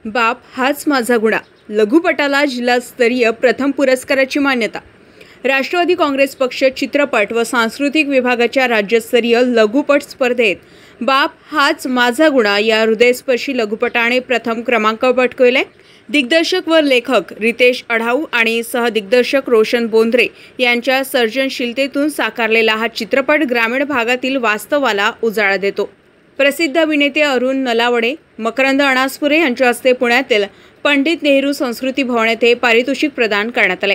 बाप हाच माझा गुणा लघुपटाला जिल्हास्तरीय प्रथम पुरस्काराची मान्यता। राष्ट्रवादी काँग्रेस पक्ष चित्रपट व सांस्कृतिक विभागाच्या राज्यस्तरीय लघुपट स्पर्धेत बाप हाच माझा गुणा या हृदयस्पर्शी लघुपटाने प्रथम क्रमांक पटकावलाय। दिग्दर्शक व लेखक रितेश अढाऊ आणि सहदिग्दर्शक रोशन बोंद्रे यांच्या सर्जनशीलतेतून साकारलेला हा चित्रपट ग्रामीण भागातील वास्तवाला उजाळा देतो। प्रसिद्ध अभिनेते अरुण नलावडे, मकरंद अनासपुरे यांच्या हस्ते पुण्यातील पंडित नेहरू संस्कृती भवन येथे पारितोषिक प्रदान करण्यात आले।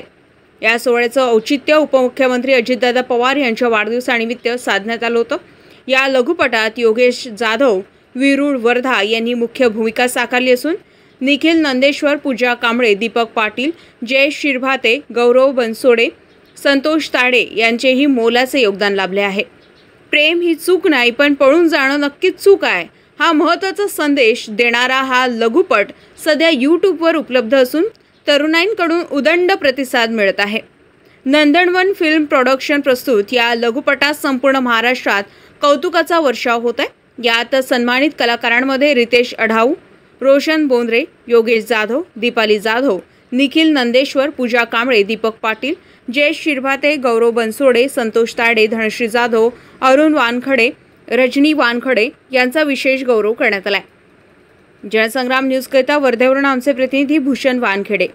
या सोहळ्याचं औचित्य उपमुख्यमंत्री अजितदादा पवार यांच्या वाढदिवसानिमित्त साधण्यात आलं होतं। या लघुपटात योगेश जाधव, विरुळ वर्धा यांनी मुख्य भूमिका साकारली असून निखिल नंदेश्वर, पूजा कांबळे, दीपक पाटील, जय शिरभाते, गौरव बनसोडे, संतोष ताडे यांचेही मोलाचे योगदान लाभले आहे। प्रेम ही चूक नाही, पण पळून जाणं नक्कीच चूक आहे, हा महत्त्वाचा संदेश देणारा हा लघुपट सध्या यूट्यूबवर उपलब्ध असून तरुणांकडून उदंड प्रतिसाद मिळत आहे। नंदनवन फिल्म प्रोडक्शन प्रस्तुत या लघुपटात संपूर्ण महाराष्ट्रात कौतुकाचा वर्षाव होत आहे। यात सन्मानित कलाकारांमध्ये रितेश अढाऊ, रोशन बोंद्रे, योगेश जाधव, दीपाली जाधव, निखिल नंदेश्वर, पूजा कांबळे, दीपक पाटील, जय शिरभाते, गौरव बनसोडे, संतोष ताडे, धनश्री जाधव, अरुण वानखडे, रजनी वानखडे यांचा विशेष गौरव करण्यात आला। जनसंग्राम न्यूजकरिता वर्धेवरून आमचे प्रतिनिधी भूषण वानखेडे।